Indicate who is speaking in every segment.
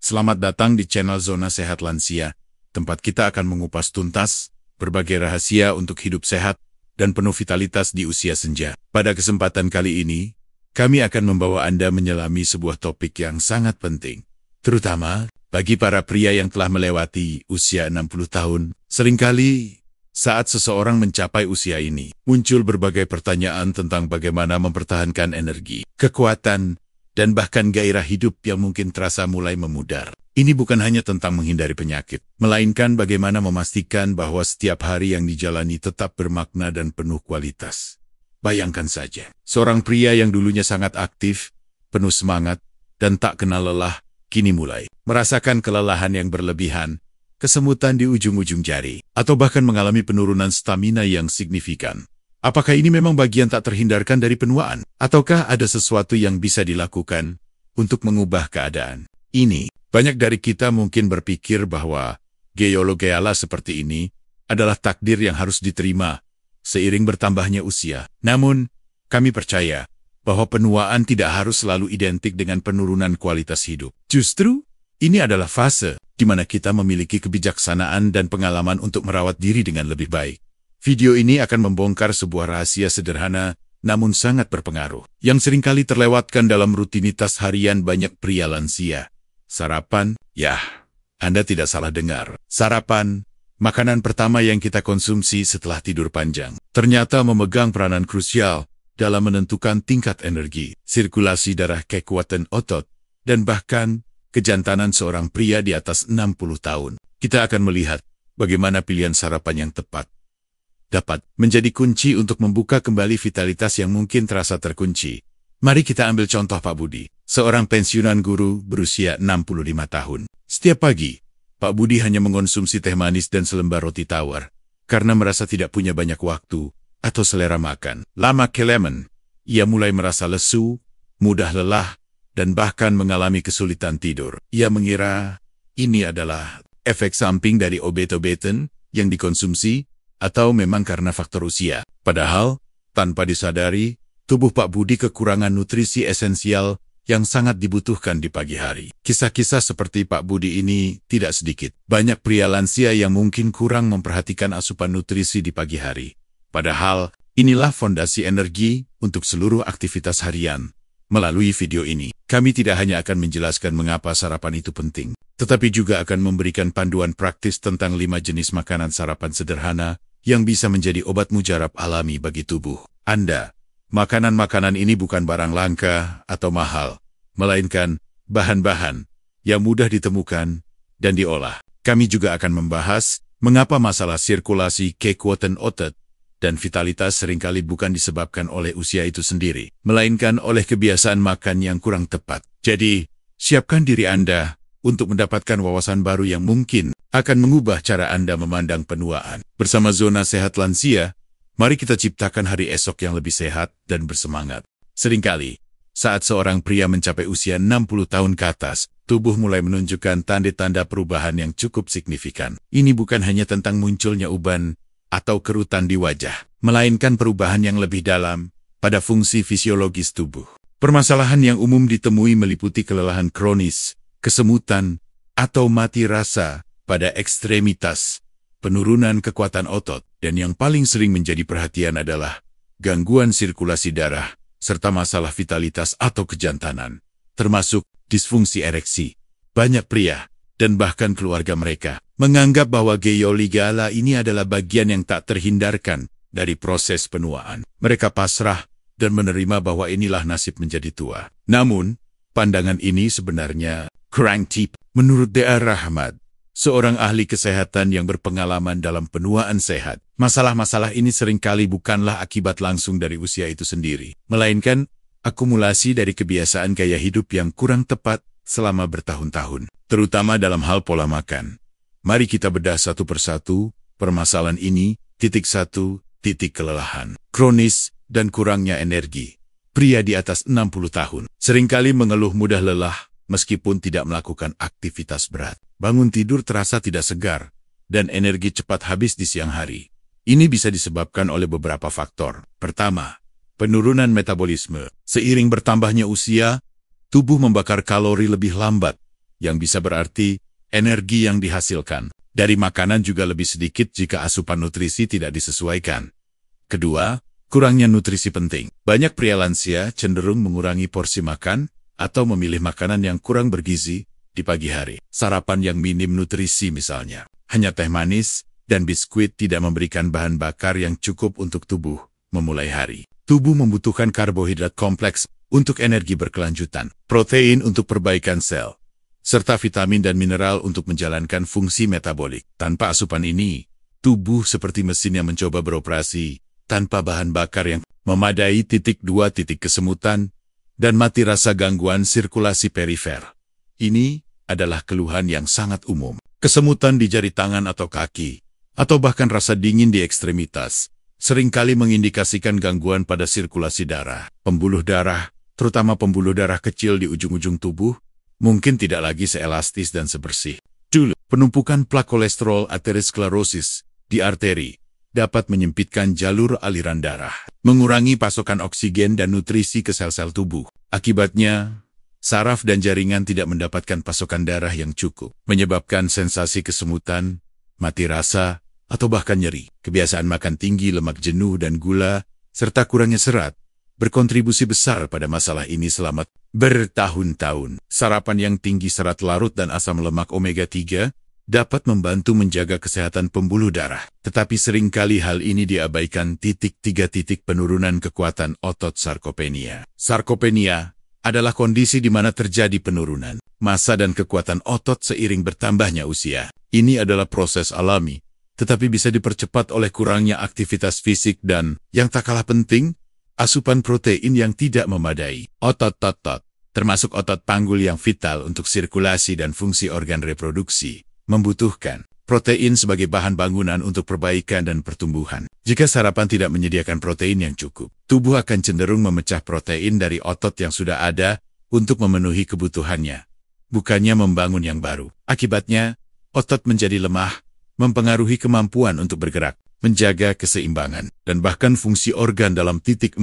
Speaker 1: Selamat datang di channel Zona Sehat Lansia, tempat kita akan mengupas tuntas berbagai rahasia untuk hidup sehat dan penuh vitalitas di usia senja. Pada kesempatan kali ini, kami akan membawa Anda menyelami sebuah topik yang sangat penting, terutama bagi para pria yang telah melewati usia 60 tahun. Seringkali saat seseorang mencapai usia ini, muncul berbagai pertanyaan tentang bagaimana mempertahankan energi, kekuatan, dan bahkan gairah hidup yang mungkin terasa mulai memudar. Ini bukan hanya tentang menghindari penyakit, melainkan bagaimana memastikan bahwa setiap hari yang dijalani tetap bermakna dan penuh kualitas. Bayangkan saja, seorang pria yang dulunya sangat aktif, penuh semangat, dan tak kenal lelah, kini mulai merasakan kelelahan yang berlebihan, kesemutan di ujung-ujung jari, atau bahkan mengalami penurunan stamina yang signifikan. Apakah ini memang bagian tak terhindarkan dari penuaan? Ataukah ada sesuatu yang bisa dilakukan untuk mengubah keadaan ini? Banyak dari kita mungkin berpikir bahwa gejala seperti ini adalah takdir yang harus diterima seiring bertambahnya usia. Namun, kami percaya bahwa penuaan tidak harus selalu identik dengan penurunan kualitas hidup. Justru, ini adalah fase di mana kita memiliki kebijaksanaan dan pengalaman untuk merawat diri dengan lebih baik. Video ini akan membongkar sebuah rahasia sederhana, namun sangat berpengaruh, yang seringkali terlewatkan dalam rutinitas harian banyak pria lansia. Sarapan, Anda tidak salah dengar. Sarapan, makanan pertama yang kita konsumsi setelah tidur panjang, ternyata memegang peranan krusial dalam menentukan tingkat energi, sirkulasi darah, kekuatan otot, dan bahkan kejantanan seorang pria di atas 60 tahun. Kita akan melihat bagaimana pilihan sarapan yang tepat dapat menjadi kunci untuk membuka kembali vitalitas yang mungkin terasa terkunci. Mari kita ambil contoh Pak Budi, seorang pensiunan guru berusia 65 tahun. Setiap pagi, Pak Budi hanya mengonsumsi teh manis dan selembar roti tawar, karena merasa tidak punya banyak waktu atau selera makan. Lama-kelamaan, ia mulai merasa lesu, mudah lelah, dan bahkan mengalami kesulitan tidur. Ia mengira ini adalah efek samping dari obat-obatan yang dikonsumsi, atau memang karena faktor usia. Padahal, tanpa disadari, tubuh Pak Budi kekurangan nutrisi esensial yang sangat dibutuhkan di pagi hari. Kisah-kisah seperti Pak Budi ini tidak sedikit. Banyak pria lansia yang mungkin kurang memperhatikan asupan nutrisi di pagi hari. Padahal, inilah fondasi energi untuk seluruh aktivitas harian. Melalui video ini, kami tidak hanya akan menjelaskan mengapa sarapan itu penting, tetapi juga akan memberikan panduan praktis tentang 5 jenis makanan sarapan sederhana yang bisa menjadi obat mujarab alami bagi tubuh Anda. Makanan-makanan ini bukan barang langka atau mahal, melainkan bahan-bahan yang mudah ditemukan dan diolah. Kami juga akan membahas mengapa masalah sirkulasi, kekuatan otot, dan vitalitas seringkali bukan disebabkan oleh usia itu sendiri, melainkan oleh kebiasaan makan yang kurang tepat. Jadi, siapkan diri Anda untuk mendapatkan wawasan baru yang mungkin akan mengubah cara Anda memandang penuaan. Bersama Zona Sehat Lansia, mari kita ciptakan hari esok yang lebih sehat dan bersemangat. Seringkali, saat seorang pria mencapai usia 60 tahun ke atas, tubuh mulai menunjukkan tanda-tanda perubahan yang cukup signifikan. Ini bukan hanya tentang munculnya uban atau kerutan di wajah, melainkan perubahan yang lebih dalam pada fungsi fisiologis tubuh. Permasalahan yang umum ditemui meliputi kelelahan kronis, kesemutan, atau mati rasa pada ekstremitas, penurunan kekuatan otot, dan yang paling sering menjadi perhatian adalah gangguan sirkulasi darah, serta masalah vitalitas atau kejantanan, termasuk disfungsi ereksi. Banyak pria, dan bahkan keluarga mereka, menganggap bahwa gejala ini adalah bagian yang tak terhindarkan dari proses penuaan. Mereka pasrah dan menerima bahwa inilah nasib menjadi tua. Namun, pandangan ini sebenarnya kurang tepat. Menurut D.A. Rahmat, seorang ahli kesehatan yang berpengalaman dalam penuaan sehat, masalah-masalah ini seringkali bukanlah akibat langsung dari usia itu sendiri, melainkan akumulasi dari kebiasaan gaya hidup yang kurang tepat selama bertahun-tahun, terutama dalam hal pola makan. Mari kita bedah satu persatu permasalahan ini. 1. Kelelahan kronis dan kurangnya energi. Pria di atas 60 tahun seringkali mengeluh mudah lelah meskipun tidak melakukan aktivitas berat. Bangun tidur terasa tidak segar, dan energi cepat habis di siang hari. Ini bisa disebabkan oleh beberapa faktor. Pertama, penurunan metabolisme. Seiring bertambahnya usia, tubuh membakar kalori lebih lambat, yang bisa berarti energi yang dihasilkan dari makanan juga lebih sedikit jika asupan nutrisi tidak disesuaikan. Kedua, kurangnya nutrisi penting. Banyak pria lansia cenderung mengurangi porsi makan atau memilih makanan yang kurang bergizi di pagi hari. Sarapan yang minim nutrisi misalnya. Hanya teh manis dan biskuit tidak memberikan bahan bakar yang cukup untuk tubuh memulai hari. Tubuh membutuhkan karbohidrat kompleks untuk energi berkelanjutan, protein untuk perbaikan sel, serta vitamin dan mineral untuk menjalankan fungsi metabolik. Tanpa asupan ini, tubuh seperti mesin yang mencoba beroperasi tanpa bahan bakar yang memadai. 2. Kesemutan dan mati rasa gangguan sirkulasi perifer. Ini adalah keluhan yang sangat umum. Kesemutan di jari tangan atau kaki, atau bahkan rasa dingin di ekstremitas, seringkali mengindikasikan gangguan pada sirkulasi darah. Pembuluh darah, terutama pembuluh darah kecil di ujung-ujung tubuh, mungkin tidak lagi seelastis dan sebersih dulu. Penumpukan plak kolesterol aterosklerosis di arteri dapat menyempitkan jalur aliran darah, mengurangi pasokan oksigen dan nutrisi ke sel-sel tubuh. Akibatnya, saraf dan jaringan tidak mendapatkan pasokan darah yang cukup, menyebabkan sensasi kesemutan, mati rasa, atau bahkan nyeri. Kebiasaan makan tinggi lemak jenuh dan gula, serta kurangnya serat, berkontribusi besar pada masalah ini selama bertahun-tahun. Sarapan yang tinggi serat larut dan asam lemak omega 3 dapat membantu menjaga kesehatan pembuluh darah. Tetapi seringkali hal ini diabaikan. 3. Penurunan kekuatan otot sarkopenia. Sarkopenia adalah kondisi di mana terjadi penurunan massa dan kekuatan otot seiring bertambahnya usia. Ini adalah proses alami, tetapi bisa dipercepat oleh kurangnya aktivitas fisik dan, yang tak kalah penting, asupan protein yang tidak memadai. Otot-otot, termasuk otot panggul yang vital untuk sirkulasi dan fungsi organ reproduksi, membutuhkan protein sebagai bahan bangunan untuk perbaikan dan pertumbuhan. Jika sarapan tidak menyediakan protein yang cukup, tubuh akan cenderung memecah protein dari otot yang sudah ada untuk memenuhi kebutuhannya, bukannya membangun yang baru. Akibatnya, otot menjadi lemah, mempengaruhi kemampuan untuk bergerak, menjaga keseimbangan, dan bahkan fungsi organ dalam 4.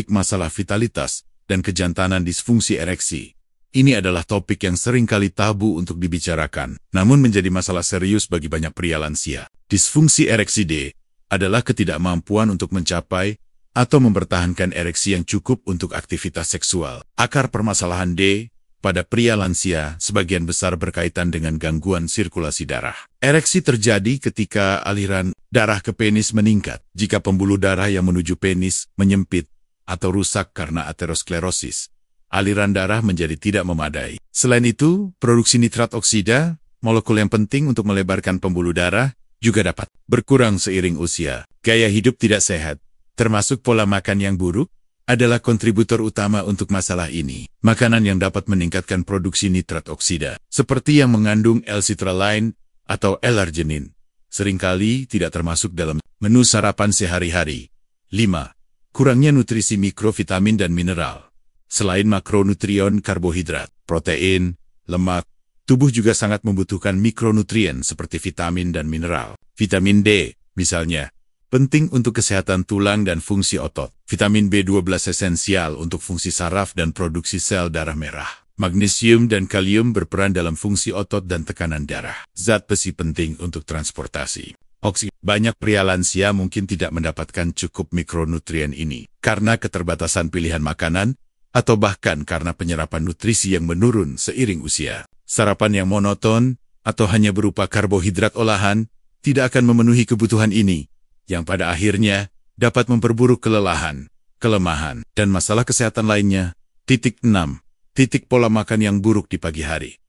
Speaker 1: Masalah vitalitas dan kejantanan disfungsi ereksi. Ini adalah topik yang seringkali tabu untuk dibicarakan, namun menjadi masalah serius bagi banyak pria lansia. Disfungsi ereksi D adalah ketidakmampuan untuk mencapai atau mempertahankan ereksi yang cukup untuk aktivitas seksual. Akar permasalahan D pada pria lansia sebagian besar berkaitan dengan gangguan sirkulasi darah. Ereksi terjadi ketika aliran darah ke penis meningkat. Jika pembuluh darah yang menuju penis menyempit atau rusak karena aterosklerosis, aliran darah menjadi tidak memadai. Selain itu, produksi nitrat oksida, molekul yang penting untuk melebarkan pembuluh darah, juga dapat berkurang seiring usia. Gaya hidup tidak sehat, termasuk pola makan yang buruk, adalah kontributor utama untuk masalah ini. Makanan yang dapat meningkatkan produksi nitrat oksida, seperti yang mengandung L-citrulline atau L-arginin, seringkali tidak termasuk dalam menu sarapan sehari-hari. 5. Kurangnya nutrisi mikrovitamin dan mineral. Selain makronutrien karbohidrat, protein, lemak, tubuh juga sangat membutuhkan mikronutrien seperti vitamin dan mineral. Vitamin D, misalnya, penting untuk kesehatan tulang dan fungsi otot. Vitamin B12 esensial untuk fungsi saraf dan produksi sel darah merah. Magnesium dan kalium berperan dalam fungsi otot dan tekanan darah. Zat besi penting untuk transportasi oksigen. Banyak pria lansia mungkin tidak mendapatkan cukup mikronutrien ini karena keterbatasan pilihan makanan, atau bahkan karena penyerapan nutrisi yang menurun seiring usia. Sarapan yang monoton, atau hanya berupa karbohidrat olahan, tidak akan memenuhi kebutuhan ini, yang pada akhirnya dapat memperburuk kelelahan, kelemahan, dan masalah kesehatan lainnya. 6. Pola makan yang buruk di pagi hari.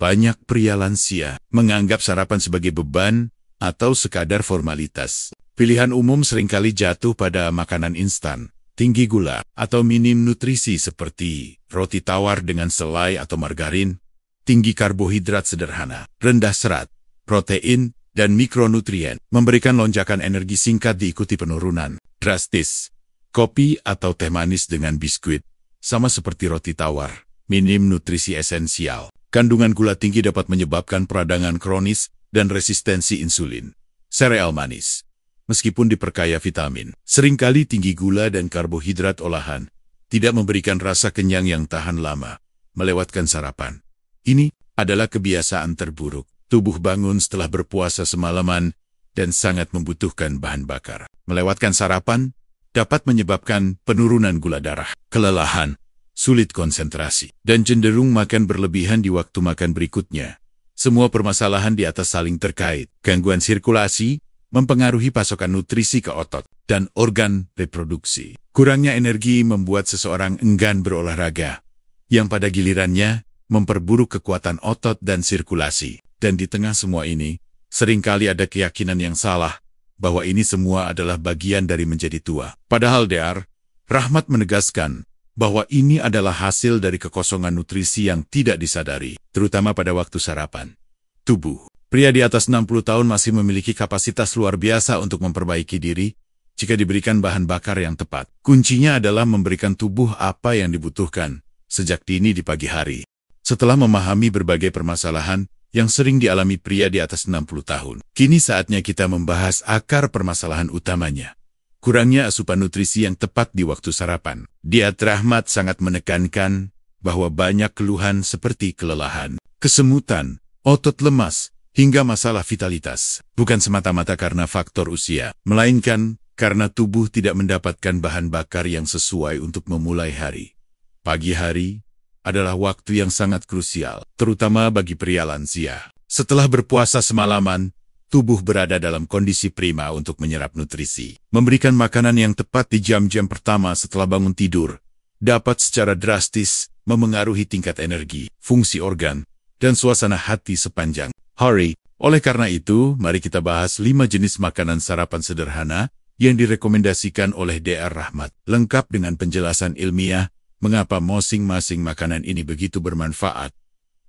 Speaker 1: Banyak pria lansia menganggap sarapan sebagai beban atau sekadar formalitas. Pilihan umum seringkali jatuh pada makanan instan, tinggi gula, atau minim nutrisi seperti roti tawar dengan selai atau margarin, tinggi karbohidrat sederhana, rendah serat, protein, dan mikronutrien, memberikan lonjakan energi singkat diikuti penurunan drastis. Kopi atau teh manis dengan biskuit, sama seperti roti tawar, minim nutrisi esensial. Kandungan gula tinggi dapat menyebabkan peradangan kronis dan resistensi insulin. Sereal manis, meskipun diperkaya vitamin, seringkali tinggi gula dan karbohidrat olahan, tidak memberikan rasa kenyang yang tahan lama, melewatkan sarapan. Ini adalah kebiasaan terburuk. Tubuh bangun setelah berpuasa semalaman dan sangat membutuhkan bahan bakar. Melewatkan sarapan dapat menyebabkan penurunan gula darah, kelelahan, sulit konsentrasi, dan cenderung makan berlebihan di waktu makan berikutnya. Semua permasalahan di atas saling terkait. Gangguan sirkulasi mempengaruhi pasokan nutrisi ke otot dan organ reproduksi. Kurangnya energi membuat seseorang enggan berolahraga, yang pada gilirannya memperburuk kekuatan otot dan sirkulasi. Dan di tengah semua ini, seringkali ada keyakinan yang salah bahwa ini semua adalah bagian dari menjadi tua. Padahal Dr. Rahmat menegaskan bahwa ini adalah hasil dari kekosongan nutrisi yang tidak disadari, terutama pada waktu sarapan. Tubuh pria di atas 60 tahun masih memiliki kapasitas luar biasa untuk memperbaiki diri jika diberikan bahan bakar yang tepat. Kuncinya adalah memberikan tubuh apa yang dibutuhkan sejak dini di pagi hari. Setelah memahami berbagai permasalahan yang sering dialami pria di atas 60 tahun, kini saatnya kita membahas akar permasalahan utamanya. Kurangnya asupan nutrisi yang tepat di waktu sarapan. Dr. Rahmat sangat menekankan bahwa banyak keluhan seperti kelelahan, kesemutan, otot lemas, hingga masalah vitalitas. Bukan semata-mata karena faktor usia, melainkan karena tubuh tidak mendapatkan bahan bakar yang sesuai untuk memulai hari. Pagi hari adalah waktu yang sangat krusial, terutama bagi pria lansia. Setelah berpuasa semalaman, tubuh berada dalam kondisi prima untuk menyerap nutrisi. Memberikan makanan yang tepat di jam-jam pertama setelah bangun tidur dapat secara drastis memengaruhi tingkat energi, fungsi organ, dan suasana hati sepanjang hari. Oleh karena itu, mari kita bahas 5 jenis makanan sarapan sederhana yang direkomendasikan oleh Dr. Rahmat, lengkap dengan penjelasan ilmiah mengapa masing-masing makanan ini begitu bermanfaat.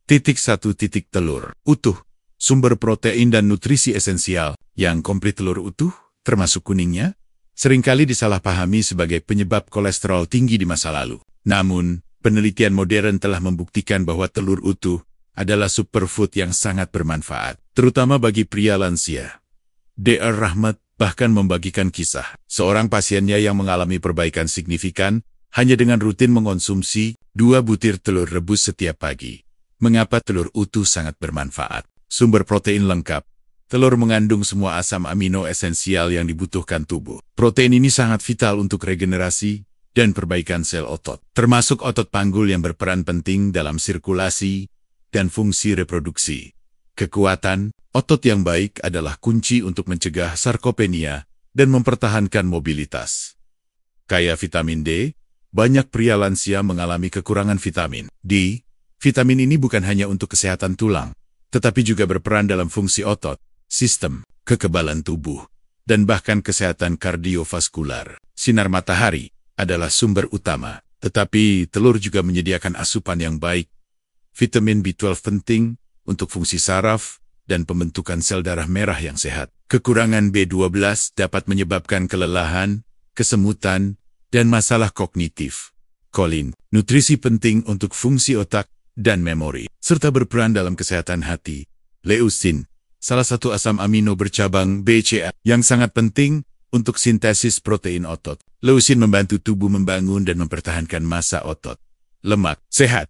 Speaker 1: 1. Telur utuh, sumber protein dan nutrisi esensial. Yang komplit telur utuh, termasuk kuningnya, seringkali disalahpahami sebagai penyebab kolesterol tinggi di masa lalu. Namun, penelitian modern telah membuktikan bahwa telur utuh adalah superfood yang sangat bermanfaat, terutama bagi pria lansia. Dr. Rahmat bahkan membagikan kisah seorang pasiennya yang mengalami perbaikan signifikan hanya dengan rutin mengonsumsi 2 butir telur rebus setiap pagi. Mengapa telur utuh sangat bermanfaat? Sumber protein lengkap. Telur mengandung semua asam amino esensial yang dibutuhkan tubuh. Protein ini sangat vital untuk regenerasi dan perbaikan sel otot, termasuk otot panggul yang berperan penting dalam sirkulasi dan fungsi reproduksi. Kekuatan otot yang baik adalah kunci untuk mencegah sarkopenia dan mempertahankan mobilitas. Kaya vitamin D, banyak pria lansia mengalami kekurangan vitamin D. Vitamin ini bukan hanya untuk kesehatan tulang, tetapi juga berperan dalam fungsi otot, sistem, kekebalan tubuh, dan bahkan kesehatan kardiovaskular. Sinar matahari adalah sumber utama, tetapi telur juga menyediakan asupan yang baik. Vitamin B12 penting untuk fungsi saraf dan pembentukan sel darah merah yang sehat. Kekurangan B12 dapat menyebabkan kelelahan, kesemutan, dan masalah kognitif. Kolin, nutrisi penting untuk fungsi otak dan memori, serta berperan dalam kesehatan hati. Leusin, salah satu asam amino bercabang BCA yang sangat penting untuk sintesis protein otot. Leusin membantu tubuh membangun dan mempertahankan massa otot. Lemak sehat.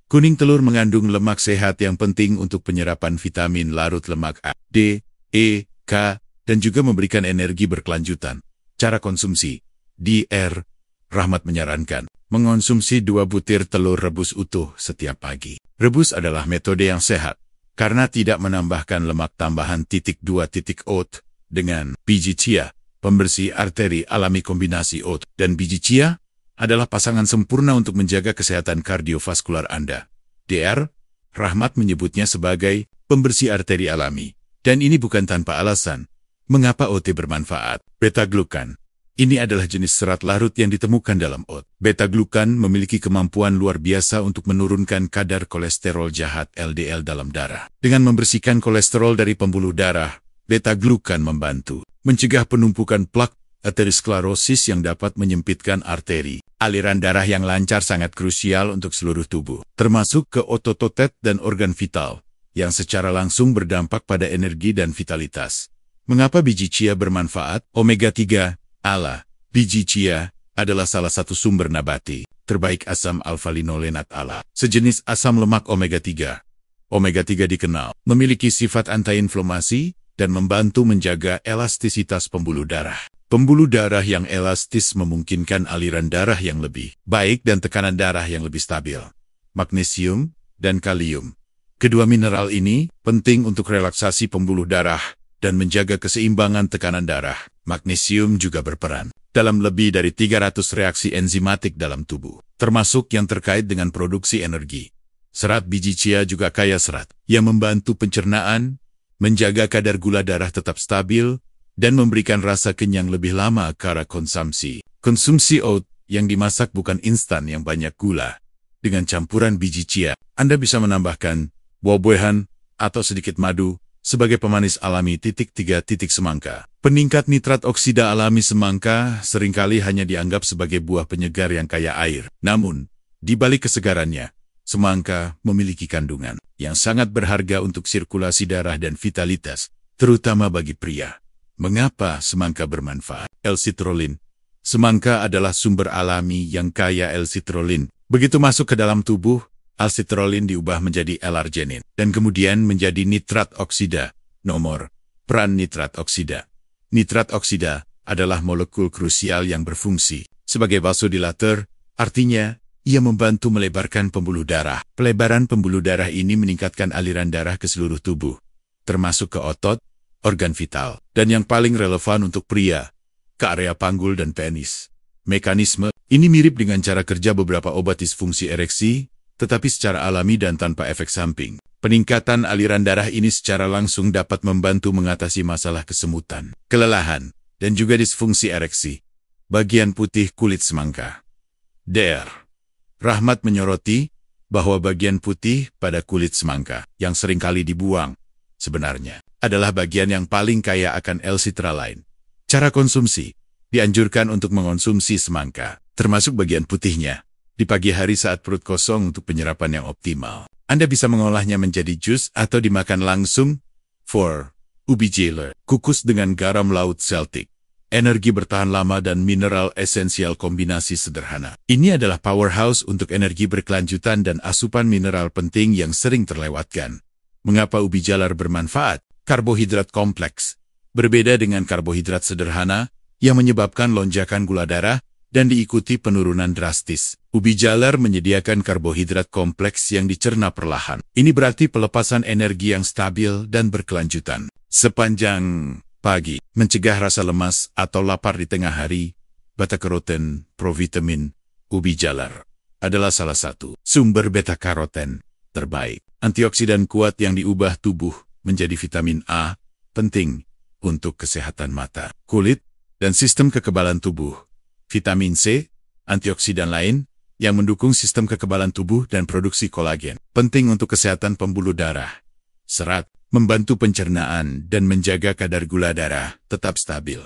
Speaker 1: Kuning telur mengandung lemak sehat yang penting untuk penyerapan vitamin larut lemak A, D, E, K, dan juga memberikan energi berkelanjutan. Cara konsumsi. Dr. Rahmat menyarankan mengonsumsi 2 butir telur rebus utuh setiap pagi. Rebus adalah metode yang sehat karena tidak menambahkan lemak tambahan. 2. Oat dengan biji chia, pembersih arteri alami. Kombinasi oat dan biji chia adalah pasangan sempurna untuk menjaga kesehatan kardiovaskular Anda. Dr. Rahmat menyebutnya sebagai pembersih arteri alami, dan ini bukan tanpa alasan. Mengapa oat bermanfaat? Beta-glukan. Ini adalah jenis serat larut yang ditemukan dalam oat. Beta-glukan memiliki kemampuan luar biasa untuk menurunkan kadar kolesterol jahat LDL dalam darah. Dengan membersihkan kolesterol dari pembuluh darah, beta-glukan membantu mencegah penumpukan plak aterosklerosis yang dapat menyempitkan arteri. Aliran darah yang lancar sangat krusial untuk seluruh tubuh, termasuk ke otot-otot dan organ vital, yang secara langsung berdampak pada energi dan vitalitas. Mengapa biji chia bermanfaat? Omega 3 ala. Biji chia adalah salah satu sumber nabati terbaik asam alfa-linolenat ala, sejenis asam lemak omega 3. Omega-3 dikenal memiliki sifat anti-inflamasi dan membantu menjaga elastisitas pembuluh darah. Pembuluh darah yang elastis memungkinkan aliran darah yang lebih baik dan tekanan darah yang lebih stabil. Magnesium dan kalium. Kedua mineral ini penting untuk relaksasi pembuluh darah dan menjaga keseimbangan tekanan darah. Magnesium juga berperan dalam lebih dari 300 reaksi enzimatik dalam tubuh, termasuk yang terkait dengan produksi energi. Serat biji chia juga kaya serat yang membantu pencernaan, menjaga kadar gula darah tetap stabil, dan memberikan rasa kenyang lebih lama karena konsumsi. Konsumsi oat yang dimasak bukan instan yang banyak gula. Dengan campuran biji chia, Anda bisa menambahkan buah-buahan atau sedikit madu sebagai pemanis alami. 3. Semangka. Peningkat nitrat oksida alami semangka seringkali hanya dianggap sebagai buah penyegar yang kaya air. Namun, di balik kesegarannya, semangka memiliki kandungan yang sangat berharga untuk sirkulasi darah dan vitalitas, terutama bagi pria. Mengapa semangka bermanfaat? L-citrulline. Semangka adalah sumber alami yang kaya L-citrulline. Begitu masuk ke dalam tubuh, L-citrulline diubah menjadi L-arginin dan kemudian menjadi nitrat oksida. Nomor peran nitrat oksida. Nitrat oksida adalah molekul krusial yang berfungsi sebagai vasodilator, artinya ia membantu melebarkan pembuluh darah. Pelebaran pembuluh darah ini meningkatkan aliran darah ke seluruh tubuh, termasuk ke otot, organ vital, dan yang paling relevan untuk pria, ke area panggul dan penis. Mekanisme ini mirip dengan cara kerja beberapa obat disfungsi ereksi, tetapi secara alami dan tanpa efek samping. Peningkatan aliran darah ini secara langsung dapat membantu mengatasi masalah kesemutan, kelelahan, dan juga disfungsi ereksi. Bagian putih kulit semangka. Dr. Rahmat menyoroti bahwa bagian putih pada kulit semangka yang seringkali dibuang, sebenarnya adalah bagian yang paling kaya akan L-citrulline. Cara konsumsi, dianjurkan untuk mengonsumsi semangka, termasuk bagian putihnya, di pagi hari saat perut kosong untuk penyerapan yang optimal. Anda bisa mengolahnya menjadi jus atau dimakan langsung. 4. Ubi jalar, kukus dengan garam laut Celtic. Energi bertahan lama dan mineral esensial kombinasi sederhana. Ini adalah powerhouse untuk energi berkelanjutan dan asupan mineral penting yang sering terlewatkan. Mengapa ubi jalar bermanfaat? Karbohidrat kompleks. Berbeda dengan karbohidrat sederhana yang menyebabkan lonjakan gula darah dan diikuti penurunan drastis. Ubi jalar menyediakan karbohidrat kompleks yang dicerna perlahan. Ini berarti pelepasan energi yang stabil dan berkelanjutan. Sepanjang pagi, mencegah rasa lemas atau lapar di tengah hari, beta-karoten, provitamin, ubi jalar adalah salah satu sumber beta-karoten terbaik. Antioksidan kuat yang diubah tubuh menjadi vitamin A, penting untuk kesehatan mata, kulit, dan sistem kekebalan tubuh. Vitamin C, antioksidan lain, yang mendukung sistem kekebalan tubuh dan produksi kolagen, penting untuk kesehatan pembuluh darah. Serat, membantu pencernaan dan menjaga kadar gula darah tetap stabil.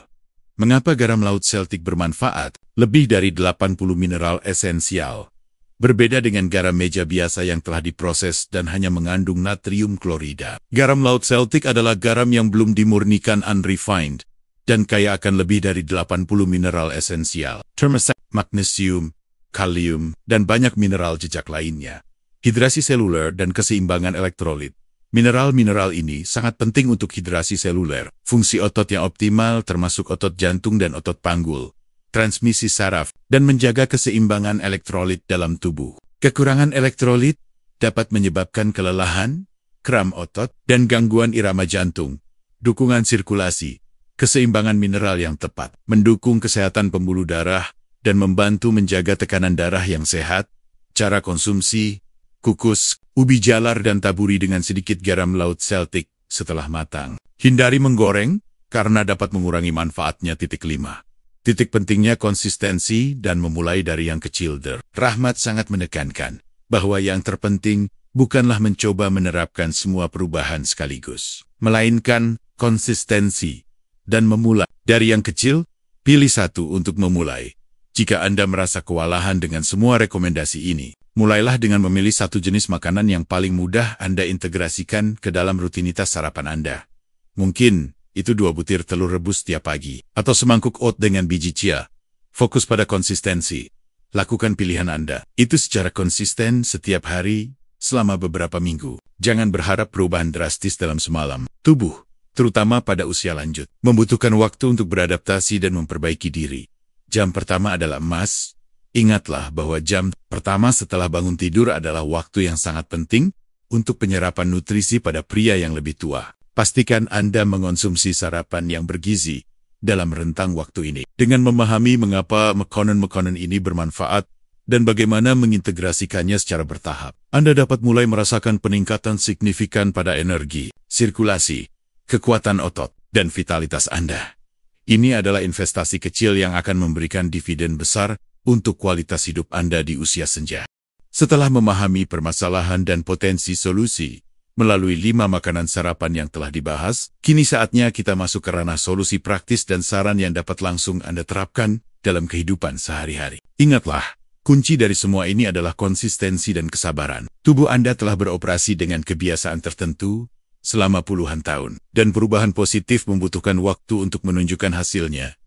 Speaker 1: Mengapa garam laut Celtic bermanfaat? Lebih dari 80 mineral esensial. Berbeda dengan garam meja biasa yang telah diproses dan hanya mengandung natrium klorida. Garam laut Celtic adalah garam yang belum dimurnikan unrefined dan kaya akan lebih dari 80 mineral esensial. Termasuk magnesium, kalium, dan banyak mineral jejak lainnya. Hidrasi seluler dan keseimbangan elektrolit. Mineral-mineral ini sangat penting untuk hidrasi seluler, fungsi otot yang optimal termasuk otot jantung dan otot panggul, transmisi saraf, dan menjaga keseimbangan elektrolit dalam tubuh. Kekurangan elektrolit dapat menyebabkan kelelahan, kram otot, dan gangguan irama jantung. Dukungan sirkulasi, keseimbangan mineral yang tepat, mendukung kesehatan pembuluh darah, dan membantu menjaga tekanan darah yang sehat. Cara konsumsi, kukus ubi jalar dan taburi dengan sedikit garam laut Celtic setelah matang. Hindari menggoreng, karena dapat mengurangi manfaatnya. 5. Titik pentingnya konsistensi dan memulai dari yang kecil. Dr. Rahmat sangat menekankan bahwa yang terpenting bukanlah mencoba menerapkan semua perubahan sekaligus, melainkan konsistensi dan memulai dari yang kecil. Pilih satu untuk memulai. Jika Anda merasa kewalahan dengan semua rekomendasi ini, mulailah dengan memilih satu jenis makanan yang paling mudah Anda integrasikan ke dalam rutinitas sarapan Anda. Mungkin itu 2 butir telur rebus tiap pagi, atau semangkuk oat dengan biji chia. Fokus pada konsistensi. Lakukan pilihan Anda. Itu secara konsisten setiap hari, selama beberapa minggu. Jangan berharap perubahan drastis dalam semalam. Tubuh, terutama pada usia lanjut, membutuhkan waktu untuk beradaptasi dan memperbaiki diri. Jam pertama adalah emas. Ingatlah bahwa jam pertama setelah bangun tidur adalah waktu yang sangat penting untuk penyerapan nutrisi pada pria yang lebih tua. Pastikan Anda mengonsumsi sarapan yang bergizi dalam rentang waktu ini. Dengan memahami mengapa makanan-makanan ini bermanfaat dan bagaimana mengintegrasikannya secara bertahap, Anda dapat mulai merasakan peningkatan signifikan pada energi, sirkulasi, kekuatan otot, dan vitalitas Anda. Ini adalah investasi kecil yang akan memberikan dividen besar untuk kualitas hidup Anda di usia senja. Setelah memahami permasalahan dan potensi solusi melalui 5 makanan sarapan yang telah dibahas, kini saatnya kita masuk ke ranah solusi praktis dan saran yang dapat langsung Anda terapkan dalam kehidupan sehari-hari. Ingatlah, kunci dari semua ini adalah konsistensi dan kesabaran. Tubuh Anda telah beroperasi dengan kebiasaan tertentu selama puluhan tahun, dan perubahan positif membutuhkan waktu untuk menunjukkan hasilnya.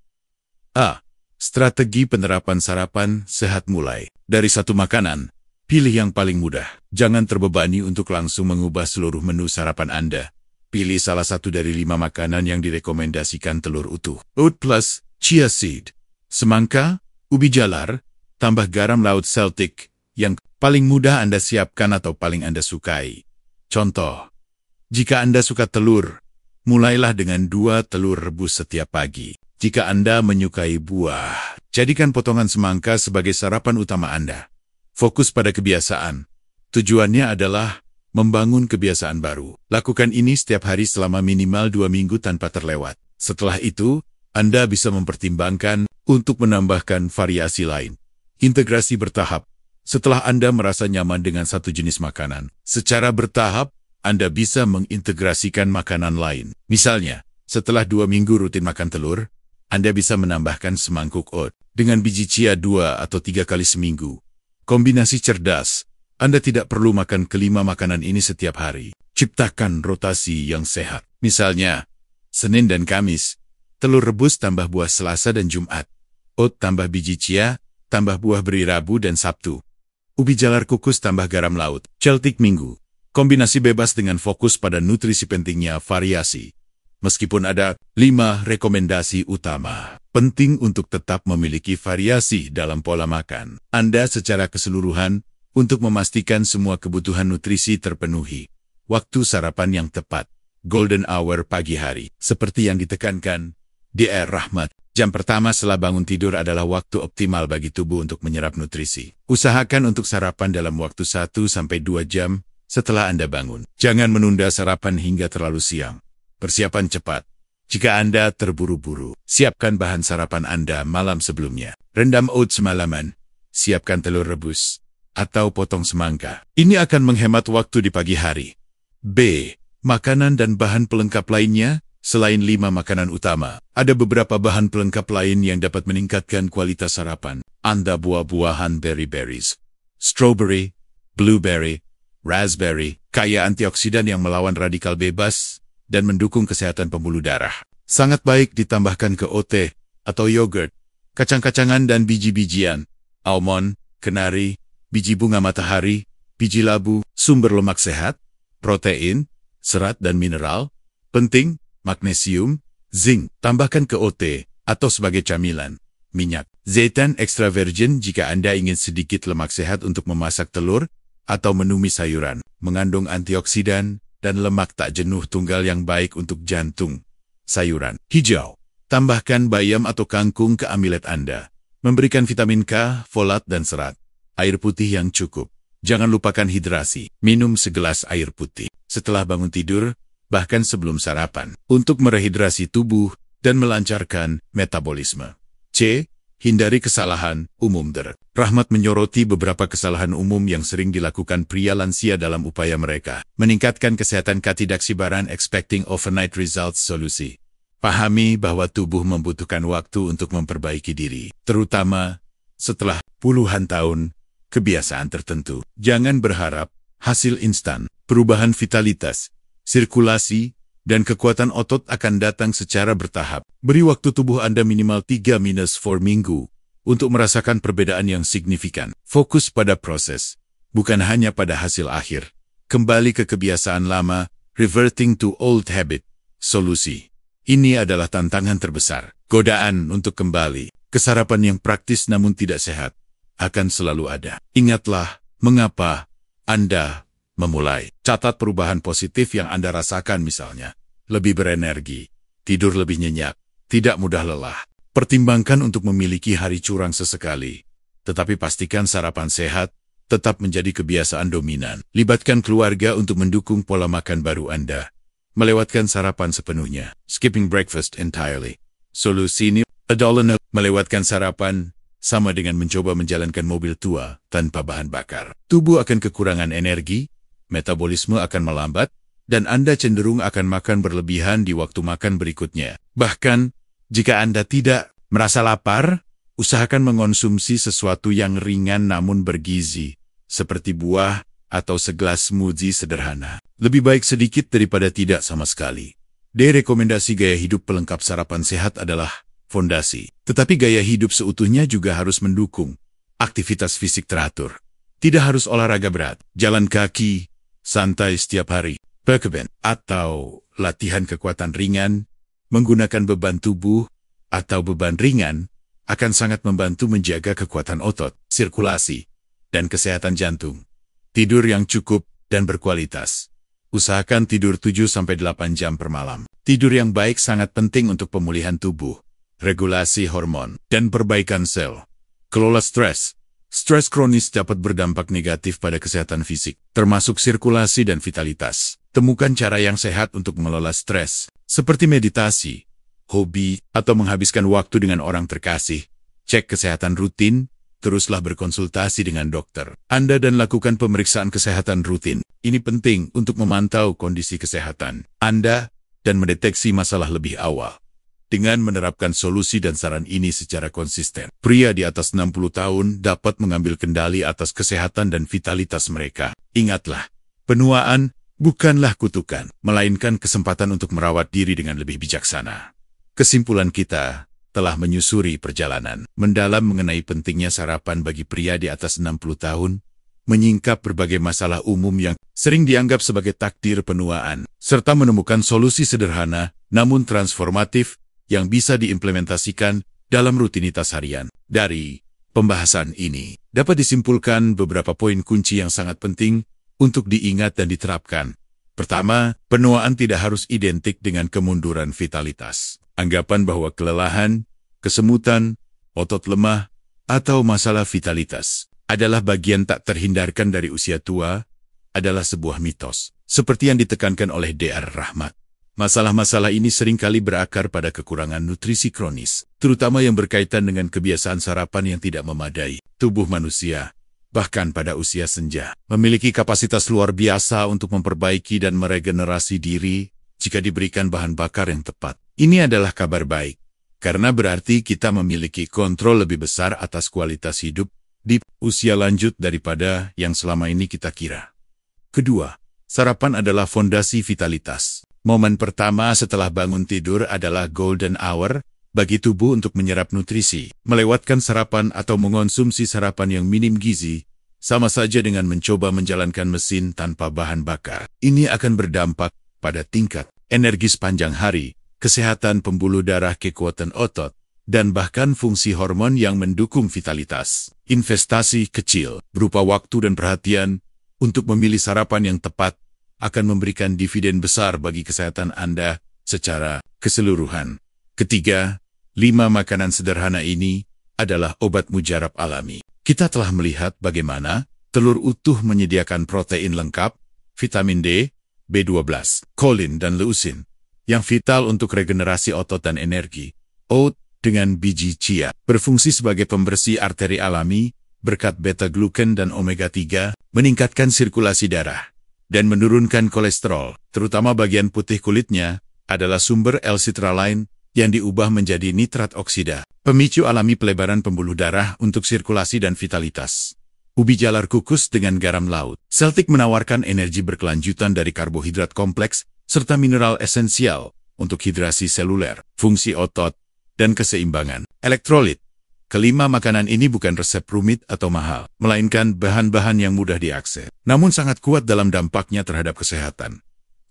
Speaker 1: Strategi penerapan sarapan sehat mulai dari satu makanan. Pilih yang paling mudah. Jangan terbebani untuk langsung mengubah seluruh menu sarapan Anda. Pilih salah satu dari 5 makanan yang direkomendasikan telur utuh, oat plus, chia seed, semangka, ubi jalar, tambah garam laut Celtic, yang paling mudah Anda siapkan atau paling Anda sukai. Contoh, jika Anda suka telur, mulailah dengan 2 telur rebus setiap pagi. Jika Anda menyukai buah, jadikan potongan semangka sebagai sarapan utama Anda. Fokus pada kebiasaan. Tujuannya adalah membangun kebiasaan baru. Lakukan ini setiap hari selama minimal 2 minggu tanpa terlewat. Setelah itu, Anda bisa mempertimbangkan untuk menambahkan variasi lain. Integrasi bertahap. Setelah Anda merasa nyaman dengan satu jenis makanan, secara bertahap, Anda bisa mengintegrasikan makanan lain. Misalnya, setelah 2 minggu rutin makan telur, Anda bisa menambahkan semangkuk oat dengan biji chia 2 atau 3 kali seminggu. Kombinasi cerdas. Anda tidak perlu makan kelima makanan ini setiap hari. Ciptakan rotasi yang sehat. Misalnya, Senin dan Kamis, telur rebus tambah buah Selasa dan Jumat. Oat tambah biji chia, tambah buah beri Rabu dan Sabtu. Ubi jalar kukus tambah garam laut. Celtic Minggu. Kombinasi bebas dengan fokus pada nutrisi pentingnya variasi. Meskipun ada 5 rekomendasi utama, penting untuk tetap memiliki variasi dalam pola makan Anda secara keseluruhan untuk memastikan semua kebutuhan nutrisi terpenuhi. Waktu sarapan yang tepat, golden hour pagi hari, seperti yang ditekankan Dr. Rahmat. Jam pertama setelah bangun tidur adalah waktu optimal bagi tubuh untuk menyerap nutrisi. Usahakan untuk sarapan dalam waktu 1-2 jam setelah Anda bangun. Jangan menunda sarapan hingga terlalu siang. Persiapan cepat. Jika Anda terburu-buru, siapkan bahan sarapan Anda malam sebelumnya. Rendam oat semalaman, siapkan telur rebus, atau potong semangka. Ini akan menghemat waktu di pagi hari. B. Makanan dan bahan pelengkap lainnya. Selain 5 makanan utama, ada beberapa bahan pelengkap lain yang dapat meningkatkan kualitas sarapan. Anda buah-buahan berries, strawberry, blueberry, raspberry, kaya antioksidan yang melawan radikal bebas dan mendukung kesehatan pembuluh darah. Sangat baik ditambahkan ke oat atau yogurt, kacang-kacangan dan biji-bijian, almond, kenari, biji bunga matahari, biji labu, sumber lemak sehat, protein, serat dan mineral, penting, magnesium, zinc, tambahkan ke oat atau sebagai camilan, minyak, zaitan extra virgin jika Anda ingin sedikit lemak sehat untuk memasak telur atau menumis sayuran, mengandung antioksidan dan lemak tak jenuh tunggal yang baik untuk jantung. Sayuran hijau, tambahkan bayam atau kangkung ke amilet Anda, memberikan vitamin K, folat dan serat. Air putih yang cukup. Jangan lupakan hidrasi, minum segelas air putih setelah bangun tidur, bahkan sebelum sarapan, untuk merehidrasi tubuh dan melancarkan metabolisme. C. Hindari kesalahan umum. Dr. Rahmat menyoroti beberapa kesalahan umum yang sering dilakukan pria lansia dalam upaya mereka meningkatkan kesehatan. Ketidaksibaran expecting overnight results. Solusi. Pahami bahwa tubuh membutuhkan waktu untuk memperbaiki diri, terutama setelah puluhan tahun kebiasaan tertentu. Jangan berharap hasil instan. Perubahan vitalitas, sirkulasi, dan kekuatan otot akan datang secara bertahap. Beri waktu tubuh Anda minimal 3-4 minggu untuk merasakan perbedaan yang signifikan. Fokus pada proses, bukan hanya pada hasil akhir. Kembali ke kebiasaan lama, reverting to old habit. Solusi. Ini adalah tantangan terbesar. Godaan untuk kembali ke sarapan yang praktis namun tidak sehat akan selalu ada. Ingatlah mengapa Anda memulai. Catat perubahan positif yang Anda rasakan misalnya. Lebih berenergi, tidur lebih nyenyak, tidak mudah lelah. Pertimbangkan untuk memiliki hari curang sesekali. Tetapi pastikan sarapan sehat tetap menjadi kebiasaan dominan. Libatkan keluarga untuk mendukung pola makan baru Anda. Melewatkan sarapan sepenuhnya. Skipping breakfast entirely. Solusi ini adalah melewatkan sarapan sama dengan mencoba menjalankan mobil tua tanpa bahan bakar. Tubuh akan kekurangan energi, metabolisme akan melambat, dan Anda cenderung akan makan berlebihan di waktu makan berikutnya. Bahkan, jika Anda tidak merasa lapar, usahakan mengonsumsi sesuatu yang ringan namun bergizi, seperti buah atau segelas smoothie sederhana. Lebih baik sedikit daripada tidak sama sekali. Rekomendasi gaya hidup pelengkap sarapan sehat adalah fondasi. Tetapi gaya hidup seutuhnya juga harus mendukung aktivitas fisik teratur. Tidak harus olahraga berat, jalan kaki, santai setiap hari, berkebun, atau latihan kekuatan ringan, menggunakan beban tubuh atau beban ringan, akan sangat membantu menjaga kekuatan otot, sirkulasi, dan kesehatan jantung. Tidur yang cukup dan berkualitas. Usahakan tidur 7-8 jam per malam. Tidur yang baik sangat penting untuk pemulihan tubuh, regulasi hormon, dan perbaikan sel. Kelola stres. Stres kronis dapat berdampak negatif pada kesehatan fisik, termasuk sirkulasi dan vitalitas. Temukan cara yang sehat untuk mengelola stres, seperti meditasi, hobi, atau menghabiskan waktu dengan orang terkasih. Cek kesehatan rutin, teruslah berkonsultasi dengan dokter Anda dan lakukan pemeriksaan kesehatan rutin. Ini penting untuk memantau kondisi kesehatan Anda dan mendeteksi masalah lebih awal. Dengan menerapkan solusi dan saran ini secara konsisten, pria di atas 60 tahun dapat mengambil kendali atas kesehatan dan vitalitas mereka. Ingatlah, penuaan bukanlah kutukan, melainkan kesempatan untuk merawat diri dengan lebih bijaksana. Kesimpulan kita telah menyusuri perjalanan mendalam mengenai pentingnya sarapan bagi pria di atas 60 tahun, menyingkap berbagai masalah umum yang sering dianggap sebagai takdir penuaan, serta menemukan solusi sederhana namun transformatif yang bisa diimplementasikan dalam rutinitas harian. Dari pembahasan ini, dapat disimpulkan beberapa poin kunci yang sangat penting untuk diingat dan diterapkan. Pertama, penuaan tidak harus identik dengan kemunduran vitalitas. Anggapan bahwa kelelahan, kesemutan, otot lemah, atau masalah vitalitas adalah bagian tak terhindarkan dari usia tua adalah sebuah mitos, seperti yang ditekankan oleh Dr. Rahmat. Masalah-masalah ini seringkali berakar pada kekurangan nutrisi kronis, terutama yang berkaitan dengan kebiasaan sarapan yang tidak memadai. Tubuh manusia, bahkan pada usia senja, memiliki kapasitas luar biasa untuk memperbaiki dan meregenerasi diri jika diberikan bahan bakar yang tepat. Ini adalah kabar baik, karena berarti kita memiliki kontrol lebih besar atas kualitas hidup di usia lanjut daripada yang selama ini kita kira. Kedua, sarapan adalah fondasi vitalitas. Momen pertama setelah bangun tidur adalah golden hour bagi tubuh untuk menyerap nutrisi. Melewatkan sarapan atau mengonsumsi sarapan yang minim gizi, sama saja dengan mencoba menjalankan mesin tanpa bahan bakar. Ini akan berdampak pada tingkat energi sepanjang hari, kesehatan pembuluh darah, kekuatan otot, dan bahkan fungsi hormon yang mendukung vitalitas. Investasi kecil, berupa waktu dan perhatian, untuk memilih sarapan yang tepat, akan memberikan dividen besar bagi kesehatan Anda secara keseluruhan. Ketiga, 5 makanan sederhana ini adalah obat mujarab alami. Kita telah melihat bagaimana telur utuh menyediakan protein lengkap, vitamin D, B12, kolin, dan leusin, yang vital untuk regenerasi otot dan energi. Oat dengan biji chia berfungsi sebagai pembersih arteri alami, berkat beta-glukan dan omega-3, meningkatkan sirkulasi darah, dan menurunkan kolesterol, terutama bagian putih kulitnya, adalah sumber L-citrulline yang diubah menjadi nitrat oksida, pemicu alami pelebaran pembuluh darah untuk sirkulasi dan vitalitas. Ubi jalar kukus dengan garam laut. Celtic menawarkan energi berkelanjutan dari karbohidrat kompleks serta mineral esensial untuk hidrasi seluler, fungsi otot, dan keseimbangan elektrolit. Kelima, makanan ini bukan resep rumit atau mahal, melainkan bahan-bahan yang mudah diakses, namun sangat kuat dalam dampaknya terhadap kesehatan.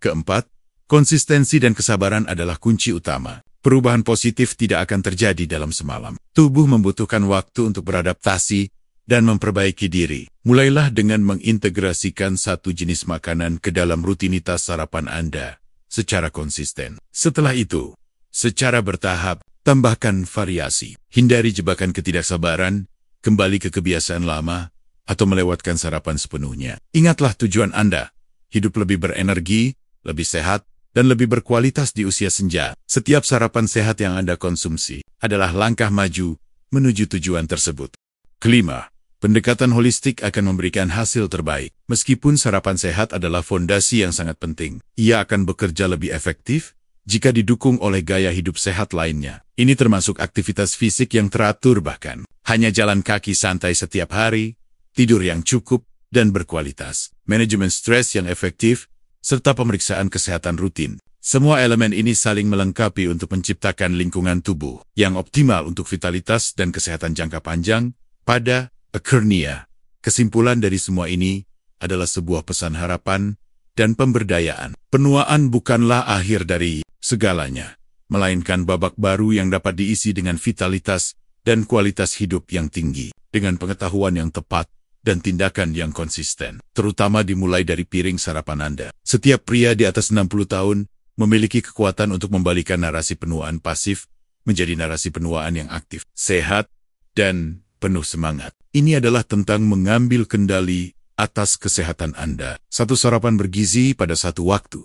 Speaker 1: Keempat, konsistensi dan kesabaran adalah kunci utama. Perubahan positif tidak akan terjadi dalam semalam. Tubuh membutuhkan waktu untuk beradaptasi dan memperbaiki diri. Mulailah dengan mengintegrasikan satu jenis makanan ke dalam rutinitas sarapan Anda secara konsisten. Setelah itu, secara bertahap, tambahkan variasi. Hindari jebakan ketidaksabaran, kembali ke kebiasaan lama, atau melewatkan sarapan sepenuhnya. Ingatlah tujuan Anda, hidup lebih berenergi, lebih sehat, dan lebih berkualitas di usia senja. Setiap sarapan sehat yang Anda konsumsi adalah langkah maju menuju tujuan tersebut. Kelima, pendekatan holistik akan memberikan hasil terbaik. Meskipun sarapan sehat adalah fondasi yang sangat penting, ia akan bekerja lebih efektif jika didukung oleh gaya hidup sehat lainnya. Ini termasuk aktivitas fisik yang teratur bahkan. Hanya jalan kaki santai setiap hari, tidur yang cukup dan berkualitas, manajemen stres yang efektif, serta pemeriksaan kesehatan rutin. Semua elemen ini saling melengkapi untuk menciptakan lingkungan tubuh yang optimal untuk vitalitas dan kesehatan jangka panjang. Pada akhirnya, kesimpulan dari semua ini adalah sebuah pesan harapan dan pemberdayaan. Penuaan bukanlah akhir dari segalanya, melainkan babak baru yang dapat diisi dengan vitalitas dan kualitas hidup yang tinggi, dengan pengetahuan yang tepat dan tindakan yang konsisten, terutama dimulai dari piring sarapan Anda. Setiap pria di atas 60 tahun memiliki kekuatan untuk membalikan narasi penuaan pasif menjadi narasi penuaan yang aktif, sehat, dan penuh semangat. Ini adalah tentang mengambil kendali atas kesehatan Anda. Satu sarapan bergizi pada satu waktu.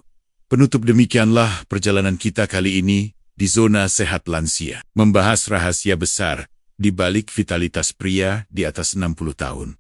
Speaker 1: Penutup demikianlah perjalanan kita kali ini di Zona Sehat Lansia, membahas rahasia besar di balik vitalitas pria di atas 60 tahun.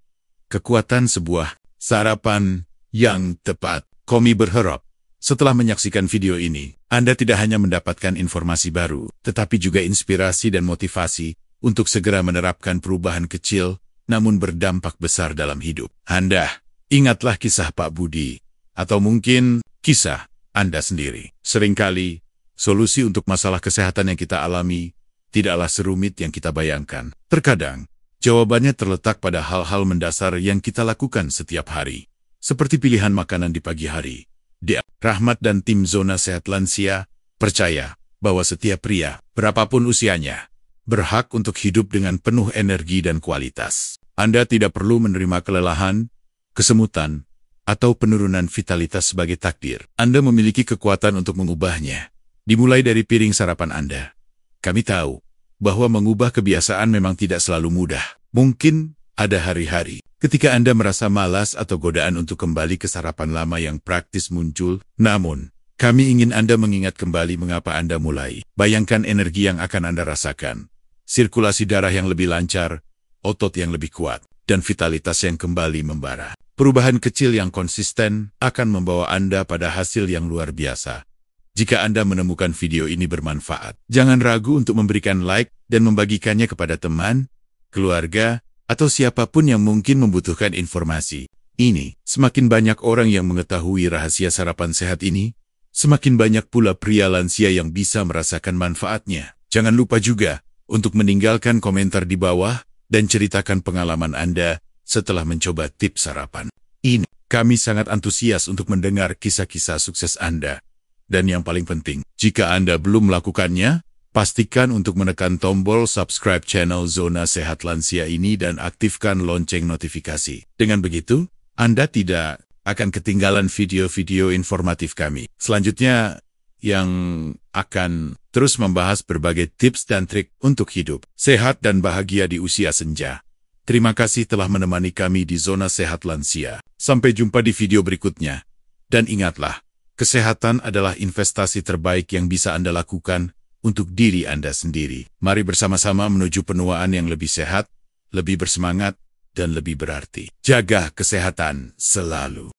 Speaker 1: Kekuatan sebuah sarapan yang tepat. Kami berharap, setelah menyaksikan video ini, Anda tidak hanya mendapatkan informasi baru, tetapi juga inspirasi dan motivasi untuk segera menerapkan perubahan kecil, namun berdampak besar dalam hidup Anda. Ingatlah kisah Pak Budi, atau mungkin kisah Anda sendiri. Seringkali, solusi untuk masalah kesehatan yang kita alami tidaklah serumit yang kita bayangkan. Terkadang, jawabannya terletak pada hal-hal mendasar yang kita lakukan setiap hari. Seperti pilihan makanan di pagi hari. Rahmat dan tim Zona Sehat Lansia percaya bahwa setiap pria, berapapun usianya, berhak untuk hidup dengan penuh energi dan kualitas. Anda tidak perlu menerima kelelahan, kesemutan, atau penurunan vitalitas sebagai takdir. Anda memiliki kekuatan untuk mengubahnya. Dimulai dari piring sarapan Anda. Kami tahu bahwa mengubah kebiasaan memang tidak selalu mudah. Mungkin ada hari-hari ketika Anda merasa malas atau godaan untuk kembali ke sarapan lama yang praktis muncul. Namun, kami ingin Anda mengingat kembali mengapa Anda mulai. Bayangkan energi yang akan Anda rasakan. Sirkulasi darah yang lebih lancar, otot yang lebih kuat, dan vitalitas yang kembali membara. Perubahan kecil yang konsisten akan membawa Anda pada hasil yang luar biasa. Jika Anda menemukan video ini bermanfaat, jangan ragu untuk memberikan like dan membagikannya kepada teman, keluarga, atau siapapun yang mungkin membutuhkan informasi ini. Semakin banyak orang yang mengetahui rahasia sarapan sehat ini, semakin banyak pula pria lansia yang bisa merasakan manfaatnya. Jangan lupa juga untuk meninggalkan komentar di bawah dan ceritakan pengalaman Anda setelah mencoba tips sarapan ini. Kami sangat antusias untuk mendengar kisah-kisah sukses Anda. Dan yang paling penting, jika Anda belum melakukannya, pastikan untuk menekan tombol subscribe channel Zona Sehat Lansia ini dan aktifkan lonceng notifikasi. Dengan begitu, Anda tidak akan ketinggalan video-video informatif kami. Selanjutnya, yang akan terus membahas berbagai tips dan trik untuk hidup sehat dan bahagia di usia senja. Terima kasih telah menemani kami di Zona Sehat Lansia. Sampai jumpa di video berikutnya. Dan ingatlah, kesehatan adalah investasi terbaik yang bisa Anda lakukan untuk diri Anda sendiri. Mari bersama-sama menuju penuaan yang lebih sehat, lebih bersemangat, dan lebih berarti. Jaga kesehatan selalu.